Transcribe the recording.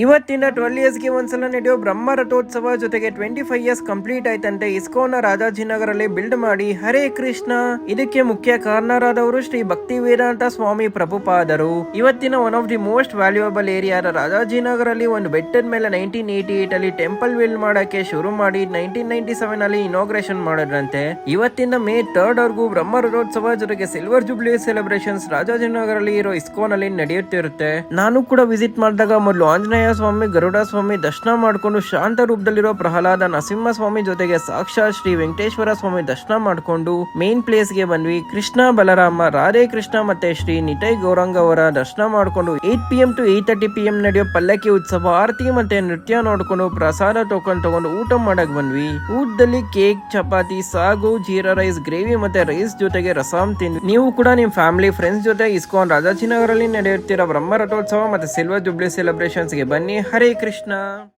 ಇವತ್ತಿನ 12 ಇಯರ್ಸ್ಗೆ ಒಂದ್ಸಲ ನಡೆಯೋ ಬ್ರಹ್ಮ ರಥೋತ್ಸವ ಜೊತೆಗೆ 25 ಇಯರ್ಸ್ ಕಂಪ್ಲೀಟ್ ಆಯ್ತಂತೆ. ಇಸ್ಕೋನ ರಾಜಾಜಿನಗರಲ್ಲಿ ಬಿಲ್ಡ್ ಮಾಡಿ ಹರೇ ಕೃಷ್ಣ ಇದಕ್ಕೆ ಮುಖ್ಯ ಕಾರಣರಾದವರು ಶ್ರೀ ಭಕ್ತಿ ವೇದಾಂತ ಸ್ವಾಮಿ ಪ್ರಭುಪಾದರು. ಇವತ್ತಿನ one of the most valuable ಏರಿಯಾದ ರಾಜಾಜಿನಗರಲ್ಲಿ ಒಂದು ಬೆಟ್ಟದ ಮೇಲೆ 1988 ಅಲ್ಲಿ ಟೆಂಪಲ್ ಬಿಲ್ಡ್ ಮಾಡಕ್ಕೆ ಶುರು ಮಾಡಿ 1997 ಅಲ್ಲಿ ಇನಾಗ್ರೇಷನ್ ಮಾಡಿದ್ರಂತೆ. ಇವತ್ತಿಂದ ಮೇ 3rd ವರೆಗೂ ಬ್ರಹ್ಮ ರಥೋತ್ಸವ ಜೊತೆಗೆ ಸಿಲ್ವರ್ ಜುಬ್ಲಿ ಸೆಲೆಬ್ರೇಷನ್ಸ್ ರಾಜಾಜಿನಗರಲ್ಲಿ ಇರೋ ಇಸ್ಕೋನ್ ಅಲ್ಲಿ ನಡೆಯುತ್ತಿರುತ್ತೆ. ನಾನು ಕೂಡ ವಿಸಿಟ್ ಮಾಡಿದಾಗ ಮೊದಲು ಆಂಜನೇಯ ಸ್ವಾಮಿ, ಗರುಡ ಸ್ವಾಮಿ ದರ್ಶನ ಮಾಡಿಕೊಂಡು ಶಾಂತ ರೂಪದಲ್ಲಿರೋ ಪ್ರಹ್ಲಾದ ನರಸಿಂಹ ಸ್ವಾಮಿ ಜೊತೆಗೆ ಸಾಕ್ಷಾತ್ ಶ್ರೀ ವೆಂಕಟೇಶ್ವರ ಸ್ವಾಮಿ ದರ್ಶನ ಮಾಡಿಕೊಂಡು ಮೇನ್ ಪ್ಲೇಸ್ ಗೆ ಬಂದ್ವಿ. ಕೃಷ್ಣ ಬಲರಾಮ, ರಾಧೆ ಕೃಷ್ಣ ಮತ್ತೆ ಶ್ರೀ ನಿಟೈ ಗೌರಂಗ ಅವರ ದರ್ಶನ ಮಾಡಿಕೊಂಡು 8 PM to 8:30 PM ನಡೆಯೋ ಪಲ್ಲಕ್ಕಿ ಉತ್ಸವ ಆರತಿ ಮತ್ತೆ ನೃತ್ಯ ನೋಡ್ಕೊಂಡು ಪ್ರಸಾದ ತಗೊಂಡು ಊಟ ಮಾಡಕ್ ಬಂದ್ವಿ. ಊಟದಲ್ಲಿ ಕೇಕ್, ಚಪಾತಿ, ಸಾಗು, ಜೀರಾ ರೈಸ್, ಗ್ರೇವಿ ಮತ್ತೆ ರೈಸ್ ಜೊತೆಗೆ ರಸಂ ತಿಂದ್ವಿ. ನೀವು ಕೂಡ ನಿಮ್ ಫ್ಯಾಮಿಲಿ ಫ್ರೆಂಡ್ಸ್ ಜೊತೆ ಇಸ್ಕಾನ್ ರಾಜಾಜಿನಗರಲ್ಲಿ ನಡೆಯುತ್ತಿರೋ ಬ್ರಹ್ಮ ರಥೋತ್ಸವ ಮತ್ತೆ ಸಿಲ್ವರ್ ಜುಬ್ಲಿ ಸೆಲೆಬ್ರೇಷನ್ಸ್ ಗೆ ಬನ್ನಿ. ಹರೇ ಕೃಷ್ಣ.